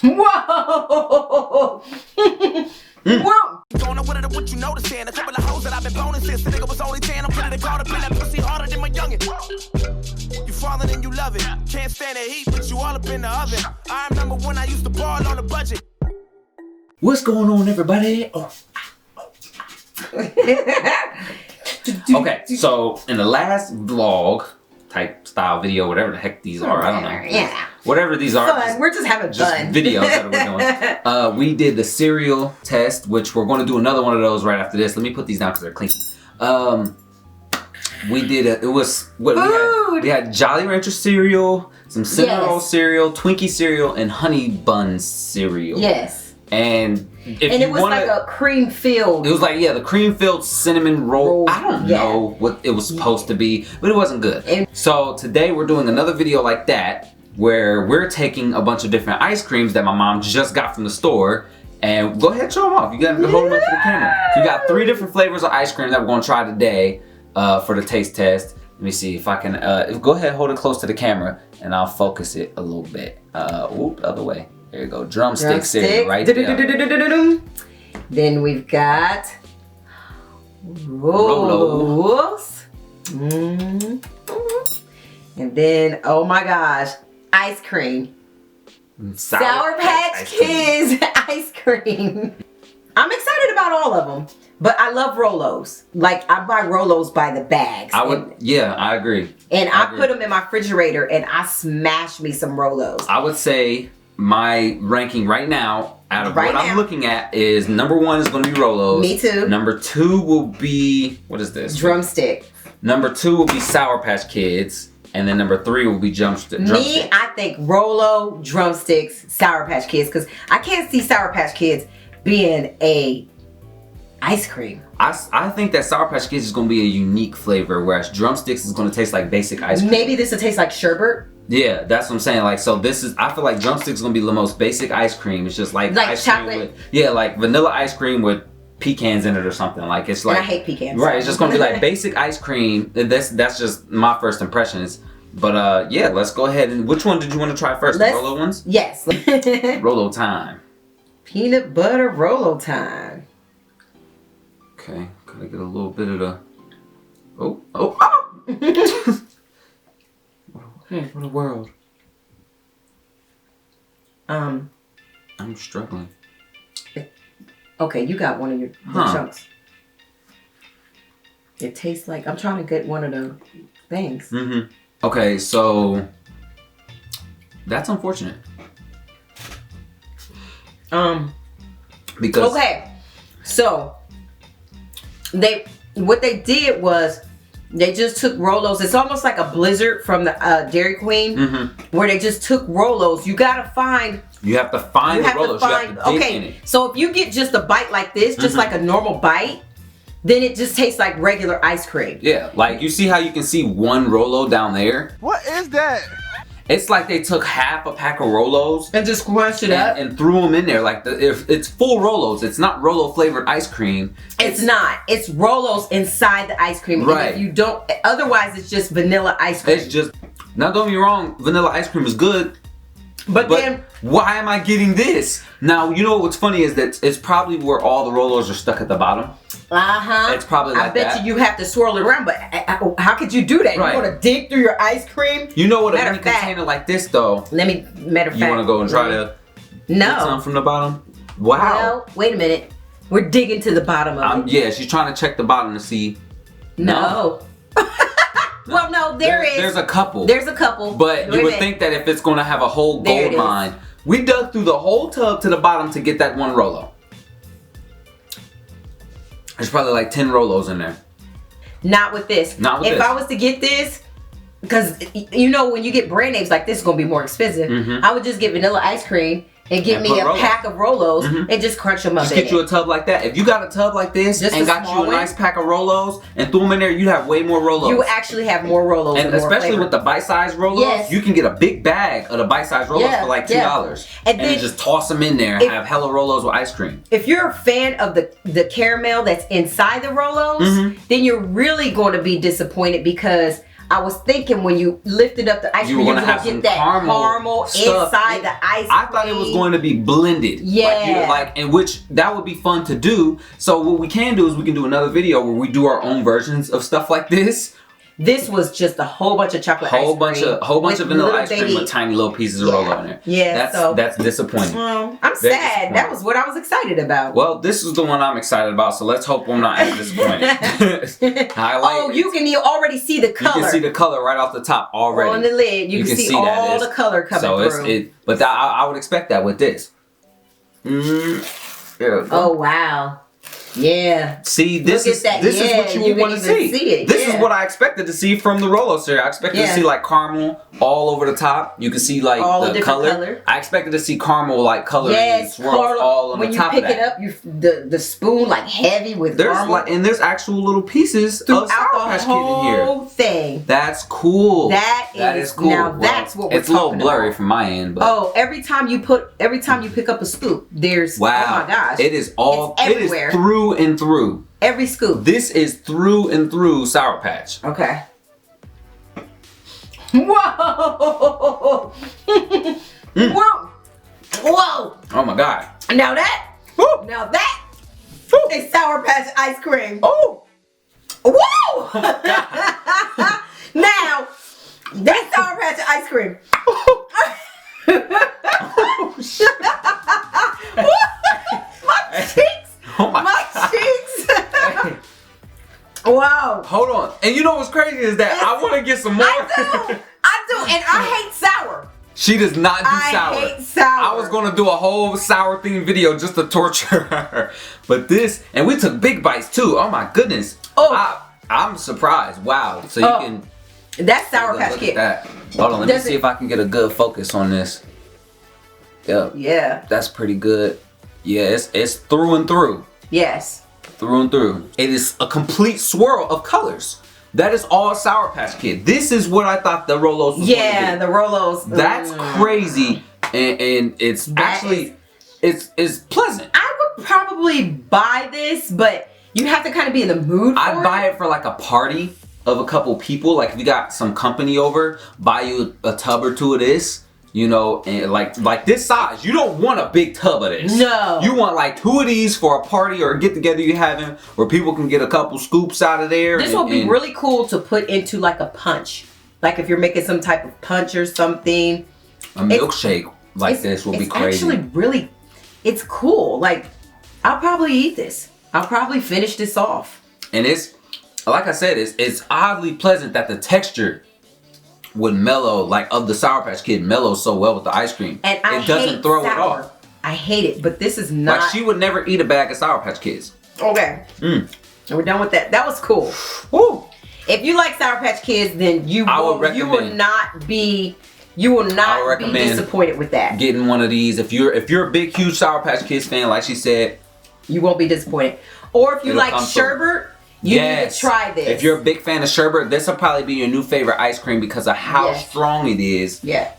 Whoa! Whoa! Don't know what you noticing. A couple of hoes that I've been boning since the nigga was only 10. I'm putting the guard up in that pussy harder than my youngin'. You falling and you love it. Can't stand the heat, but you all up in the oven. I remember when I used to ball on a budget. What's going on, everybody? Okay, so in the last vlog type style video, whatever the heck these are, I don't know. Yeah. Whatever these are. Fun. We're just having fun. Videos that we're doing. We did the cereal test, which we're going to do another one of those right after this. Let me put these down because they're clinky. We did we had Jolly Rancher cereal, some cinnamon roll cereal, Twinkie cereal, and honey bun cereal. Yes. And it was like a cream filled. It was like, yeah, the cream filled cinnamon roll. I don't know what it was supposed to be, but it wasn't good. So today we're doing another video like that, where we're taking a bunch of different ice creams that my mom just got from the store. And go ahead and show them off. You gotta hold them up to the camera. So we got 3 different flavors of ice cream that we're gonna try today for the taste test. Let me see if I can, go ahead, hold it close to the camera and I'll focus it a little bit. The other way. There you go, drumstick cereal right there. Then we've got Rolos. And then, oh my gosh, ice cream. Sour Patch Kids ice cream. I'm excited about all of them, but I love Rolos. Like, I buy Rolos by the bags. I agree. And I put them in my refrigerator and I smash me some Rolos. I would say my ranking right now, out of what I'm looking at, is number 1 is going to be Rolos. Me too. Number 2 will be, what is this? Drumstick. Number 2 will be Sour Patch Kids. And then number 3 will be Drumstick. Me, I think Rolo, Drumsticks, Sour Patch Kids. Because I can't see Sour Patch Kids being a ice cream. I think that Sour Patch Kids is going to be a unique flavor, whereas Drumsticks is going to taste like basic ice cream. Maybe this will taste like sherbet. Yeah, that's what I'm saying. Like, so this is, I feel like Drumsticks is going to be the most basic ice cream. It's just like ice chocolate. Cream like vanilla ice cream with pecans in it or something. Like, it's like, and I hate pecans. Right, it's just going to be like basic ice cream. That's just my first impressions. But yeah, let's go ahead and, which one did you want to try first? The Rolo ones? Yes. Rolo time. Peanut butter Rolo time. Okay, gotta get a little bit of the, What a world. I'm struggling. Okay, you got one of your chunks. It tastes like, I'm trying to get one of the things. Okay, so that's unfortunate. Because okay, so what they did was they just took Rolos. It's almost like a Blizzard from the Dairy Queen, where they just took Rolos. You have to find the Rolos. You have to dig in it. So if you get just a bite like this, just like a normal bite, then it just tastes like regular ice cream. Yeah, like you see how you can see one Rolo down there? What is that? It's like they took half a pack of Rolos and just squashed it up and threw them in there. Like if it's full Rolos, it's not Rolo flavored ice cream. It's not. It's Rolos inside the ice cream. Right. And if you don't, otherwise it's just vanilla ice cream. It's just, now don't get me wrong, vanilla ice cream is good. But then, why am I getting this? Now, you know what's funny is that it's probably where all the Rolos are stuck at the bottom. It's probably like that. I bet you have to swirl it around, but how could you do that? Right. You want to dig through your ice cream? You know what, a mini container like this though. Matter of fact. You want to go and try to get some from the bottom? Wow. Well, wait a minute. We're digging to the bottom of it. Yeah, she's trying to check the bottom to see. No. Well, no, there's a couple. There's a couple. But you would think that if it's going to have a whole gold mine, we dug through the whole tub to the bottom to get that one Rolo. There's probably like 10 Rolos in there. Not with this. Not with this. If I was to get this, because you know when you get brand names like this, it's going to be more expensive. I would just get vanilla ice cream and get me a pack of Rolos and just crunch them up. Just get you a tub like that. If you got a tub like this and got you a nice pack of Rolos and threw them in there, you'd have way more Rolos. You actually have more Rolos. And especially with the bite-sized Rolos, you can get a big bag of the bite-sized Rolos for like $2. And then just toss them in there and have hella Rolos with ice cream. If you're a fan of the caramel that's inside the Rolos, then you're really going to be disappointed because I was thinking when you lifted up the ice cream, you were gonna get that caramel inside the ice cream. I thought it was going to be blended. Yeah. And which that would be fun to do. So what we can do is we can do another video where we do our own versions of stuff like this. This was just a whole bunch of chocolate ice cream. Whole bunch of vanilla ice cream with tiny little pieces of Rolo in there. Yeah, that's disappointing. I'm sad. That was what I was excited about. Well, this is the one I'm excited about, so let's hope I'm not as disappointed. You can already see the color. You can see the color right off the top already. On the lid, you can see all the color coming through. But I would expect that with this. Oh, wow. Yeah. See, this is what you would want to see. This is what I expected to see from the Rolo cereal. I expected to see like caramel all over the top. You can see like all the color. I expected to see caramel like color swirls all on the top of that. When you pick it up, the spoon like heavy with caramel. And there's actual little pieces of Sour Patch Kid in here. Whole thing. That's cool. That is cool. Now that's what we're talking about. It's a little blurry from my end, but every time you pick up a scoop, there's oh my gosh. It is all everywhere. It is through and through. Every scoop. This is through and through Sour Patch. Okay. Whoa! Whoa! Whoa! Oh my God! Now that is Sour Patch ice cream. Oh! Whoa! Now that's Sour Patch ice cream. My cheeks. Oh my cheeks. Wow. Hold on. And you know what's crazy is that I want to get some more. I do. And I hate sour. She does not do sour. I hate sour. I was going to do a whole sour themed video just to torture her. But this, and we took big bites too. Oh my goodness. Oh. I'm surprised. Wow. So you can. That's Sour Patch Kid. Hold on. Let me see if I can get a good focus on this. Yep. Yeah. That's pretty good. Yeah, it's through and through. Yes. Through and through. It is a complete swirl of colors. That is all Sour Patch Kid. This is what I thought the Rolos was going to be. Yeah, the Rolos. That's crazy. And it's actually, it's pleasant. I would probably buy this, but you have to kind of be in the mood for I'd buy it for like a party of a couple people. Like if you got some company over, buy you a tub or two of this. You know, and like this size, you don't want a big tub of this. No. You want like 2 of these for a party or a get together you're having where people can get a couple scoops out of there. This will be really cool to put into like a punch. Like if you're making some type of punch or something. A milkshake like this will be crazy. It's actually really, it's cool. Like I'll probably eat this. I'll probably finish this off. And it's, like I said, it's oddly pleasant that the texture would mellow, like of the Sour Patch Kid, mellows so well with the ice cream. And it doesn't throw it off. I hate it, but this is not. Like she would never eat a bag of Sour Patch Kids. Okay. We're done with that. That was cool. Woo. If you like Sour Patch Kids, then you will not be disappointed with that. Getting one of these. If you're a big huge Sour Patch Kids fan, like she said, you won't be disappointed. Or if you like sherbet, you need to try this. If you're a big fan of sherbet, this will probably be your new favorite ice cream because of how strong it is. Yeah.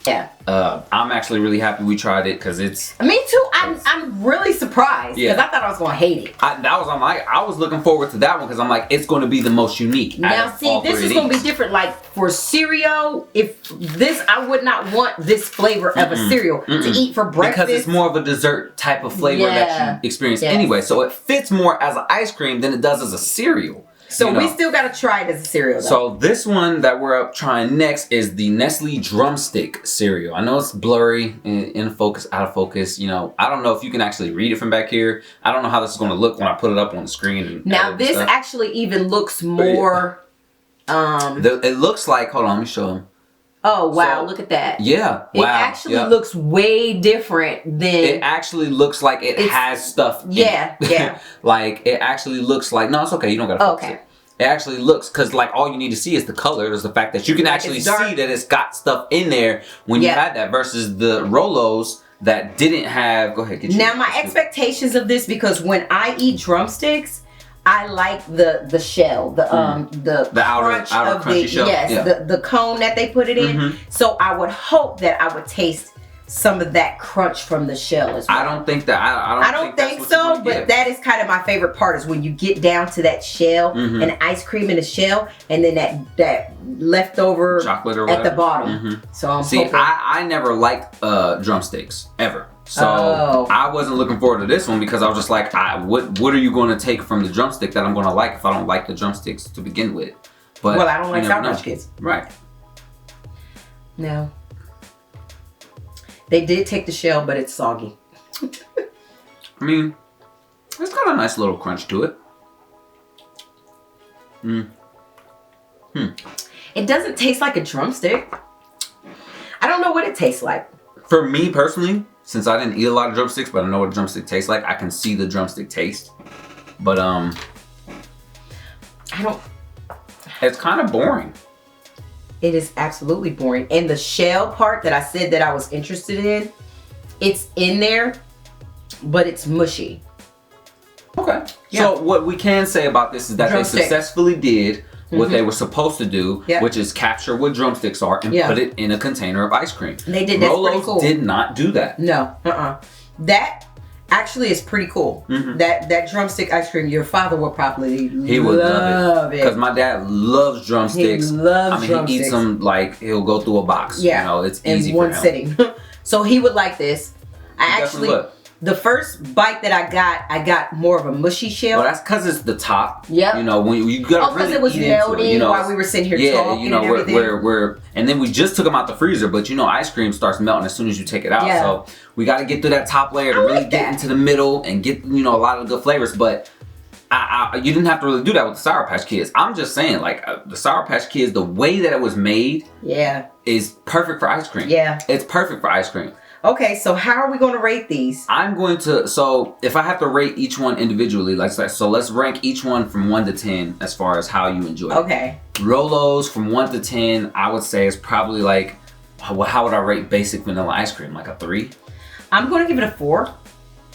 Yeah. I'm actually really happy we tried it because it's. Me too. I'm really surprised because I thought I was gonna hate it. I was looking forward to that one because I'm like, it's going to be the most unique. Now see, this is gonna be different. Like for cereal, I would not want this flavor of a cereal to eat for breakfast because it's more of a dessert type of flavor that you experience anyway. So it fits more as an ice cream than it does as a cereal. So we still gotta try it as a cereal though. So this one that we're up trying next is the Nestle Drumstick cereal. I know it's blurry, in focus, out of focus. You know, I don't know if you can actually read it from back here. I don't know how this is gonna look when I put it up on the screen. Now this actually even looks more. It looks like. Hold on, let me show them. Oh wow! Look at that. Yeah. It actually looks way different than. It actually looks like it has stuff. Yeah. Like it actually looks like. No, it's okay. You don't gotta. Focus it. It actually looks, because like all you need to see is the color. There's the fact that you can actually see that it's got stuff in there when you had that versus the Rolos that didn't have. Go ahead. Now my expectations of this, because when I eat drumsticks, I like the shell, the outer crunchy shell. Yes, the cone that they put it in. So I would hope that I would taste some of that crunch from the shell as well. I don't think that. I don't think so, but that is kind of my favorite part, is when you get down to that shell and ice cream in the shell, and then that leftover chocolate or at the bottom. So I'm hoping. I never liked drumsticks ever. So I wasn't looking forward to this one because I was just like, what are you going to take from the drumstick that I'm going to like if I don't like the drumsticks to begin with? But well, I don't like Sour Patch Kids. Right. No. They did take the shell, but it's soggy. I mean, it's got a nice little crunch to it. It doesn't taste like a drumstick. I don't know what it tastes like. For me personally, since I didn't eat a lot of drumsticks, but I know what a drumstick tastes like, I can see the drumstick taste. But it's kind of boring. It is absolutely boring. And the shell part that I said that I was interested in, it's in there, but it's mushy. Okay. Yeah. So what we can say about this is that they successfully did what they were supposed to do, which is capture what drumsticks are and put it in a container of ice cream. They did that. Rolo's cool. did not do that. No. That actually is pretty cool. That drumstick ice cream, your father will probably love it. Because my dad loves drumsticks. He loves drumsticks. He eats them like he'll go through a box. Yeah. You know, it's easy in one sitting. So he would like this. The first bite that I got more of a mushy shell. Well, that's because it's the top. Yeah. You know, when you gotta really it was melting while we were sitting here talking you know, and everything. And then we just took them out the freezer, but you know, ice cream starts melting as soon as you take it out. Yeah. So we got to get through that top layer to really get into the middle and get, you know, a lot of the good flavors. But you didn't have to really do that with the Sour Patch Kids. I'm just saying, like, the Sour Patch Kids, the way that it was made, is perfect for ice cream. Yeah. It's perfect for ice cream. Okay, so how are we going to rate these? I'm going to, so if I have to rate each one individually, so let's rank each one from 1 to 10 as far as how you enjoy it. Okay. Rolo's from 1 to 10, I would say is probably like, how would I rate basic vanilla ice cream? Like a 3? I'm going to give it a 4.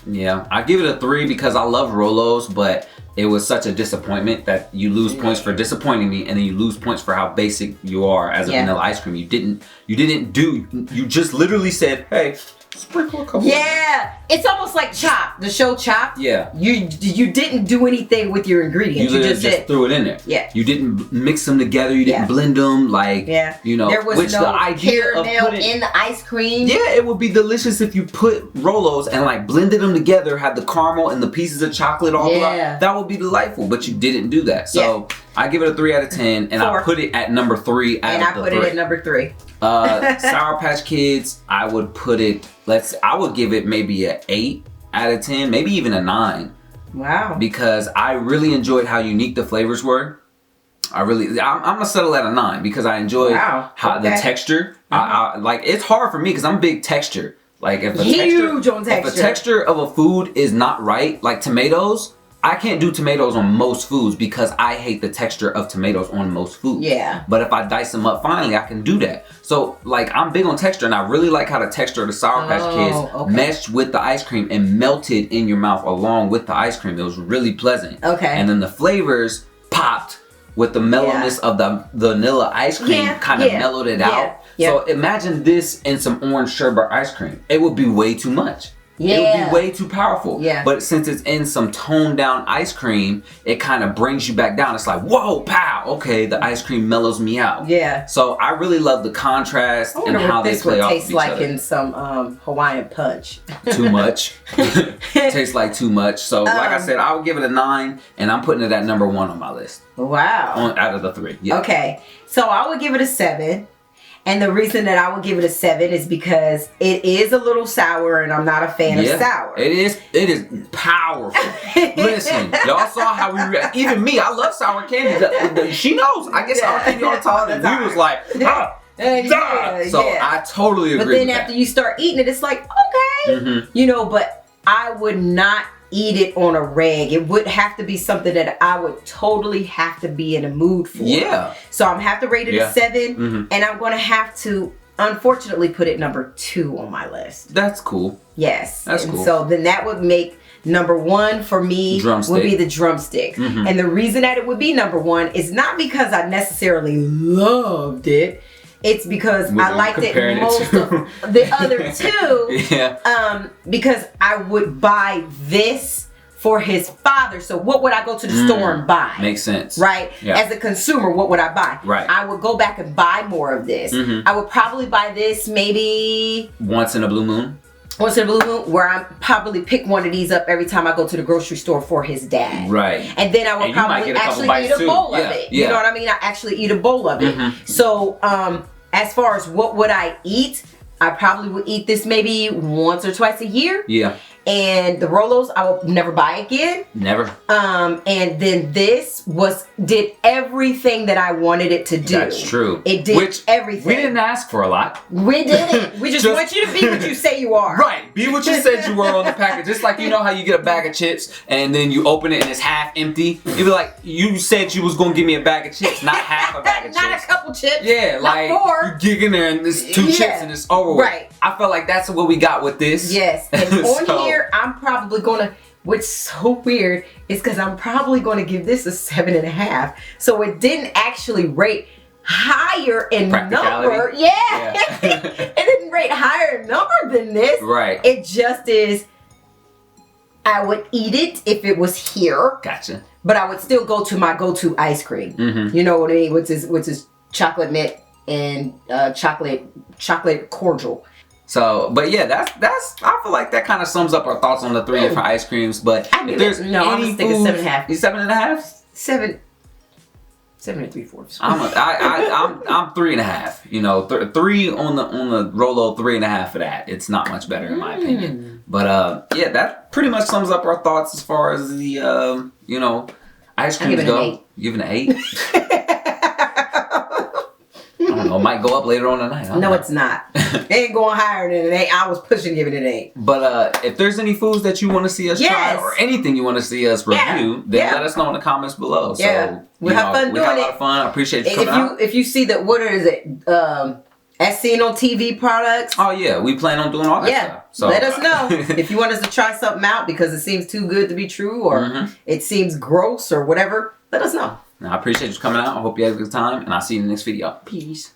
Yeah, I give it a 3 because I love Rolo's, but it was such a disappointment that you lose points for disappointing me, and then you lose points for how basic you are as a vanilla ice cream. You just literally said, hey, sprinkle a couple. Yeah, it's almost like Chopped, the show Chopped. Yeah. You didn't do anything with your ingredients. You just threw it in there. Yeah. You didn't mix them together. You didn't blend them. Like, you know, there was no caramel in the ice cream. Yeah, it would be delicious if you put Rolo's and like blended them together, had the caramel and the pieces of chocolate all throughout. That would be delightful, but you didn't do that. So I give it a 3 out of 10, and I put it at number 3 out of the 3. And I put it at number 3. Sour Patch Kids, I would put it, I would give it maybe an 8 out of 10, maybe even a 9. Wow. Because I really enjoyed how unique the flavors were. I'm gonna settle at a 9 because I enjoyed how the texture. Like, it's hard for me because I'm big texture. Like, if the texture of a food is not right, like tomatoes, I can't do tomatoes on most foods because I hate the texture of tomatoes on most foods. Yeah. But if I dice them up finely, I can do that. So, like, I'm big on texture, and I really like how the texture of the Sour Patch Kids meshed with the ice cream and melted in your mouth along with the ice cream. It was really pleasant. Okay. And then the flavors popped with the mellowness of the vanilla ice cream, kind of mellowed it out. So imagine this in some orange sherbet ice cream. It would be way too much. It would be way too powerful. But since it's in some toned down ice cream, it kind of brings you back down. It's like, whoa, pow, okay, the ice cream mellows me out. Yeah. So I really love the contrast and how they play off of each other. This would taste like in some Hawaiian punch. Too much. Tastes like too much. So like I said, I would give it a 9, and I'm putting it at number 1 on my list. Wow. Out of the 3. Yeah. Okay. So I would give it a 7. And the reason that I would give it a 7 is because it is a little sour, and I'm not a fan of sour. It is powerful. Listen, y'all saw how we react. Even me, I love sour candy. She knows. I get sour candy all the time. And we was like, I totally agree. But then after you start eating it, it's like, okay. You know, but I would not eat it on a reg. It would have to be something that I would totally have to be in a mood for. Yeah. So I'm have to rate it a 7, and I'm going to have to, unfortunately, put it number 2 on my list. That's cool. Yes. That's cool. So then that would make number 1 for me would be the drumstick. And the reason that it would be number 1 is not because I necessarily loved it. it's because I liked it most of the other two. Yeah. Because I would buy this for his father. So what would I go to the store and buy? Makes sense. Right? Yeah. As a consumer, what would I buy? Right. I would go back and buy more of this. I would probably buy this maybe once in a blue moon. Once in a blue moon, where I probably pick one of these up every time I go to the grocery store for his dad. Right. And then I would probably actually eat a bowl of it. You know what I mean? I actually eat a bowl of it. So as far as what would I eat, I probably would eat this maybe once or twice a year. Yeah. And the Rolos, I will never buy again. Never. And then this did everything that I wanted it to do. That's true. It did everything. We didn't ask for a lot. We didn't. We just want you to be what you say you are. Right. Be what you said you were on the package. Just like you know how you get a bag of chips and then you open it and it's half empty. You be like, you said you was gonna give me a bag of chips, not half a bag of chips. Not a couple chips. Yeah, like you dig in there and it's two chips and it's over. Right. I felt like that's what we got with this. Yes. And on here, I'm probably gonna, what's so weird is because I'm probably gonna give this a 7.5. So it didn't actually rate higher in number. Yeah. It didn't rate higher in number than this. Right. It just is, I would eat it if it was here. Gotcha. But I would still go to my go-to ice cream. You know what I mean? Which is chocolate mint and chocolate cordial. So, but yeah, that's. I feel like that kind of sums up our thoughts on the 3 different ice creams. But if there's I'm gonna stick at 7.5. You 7.5? 7 and 3/4. I'm 3.5. You know, 3 on the Rolo, 3.5 for that. It's not much better in my opinion. But yeah, that pretty much sums up our thoughts as far as the you know, ice creams go. You give it an 8. I don't know, it might go up later on tonight. No, it's not. It ain't going higher than an 8. I was pushing giving it an 8. But if there's any foods that you want to see us try or anything you want to see us review, then let us know in the comments below. So we'll have fun doing it. We had a lot of fun. I appreciate you coming out. If you see that, what is it? As seen on TV products. Oh yeah, we plan on doing all that stuff. So let us know if you want us to try something out because it seems too good to be true or it seems gross or whatever. Let us know. I appreciate you coming out. I hope you had a good time and I'll see you in the next video. Peace.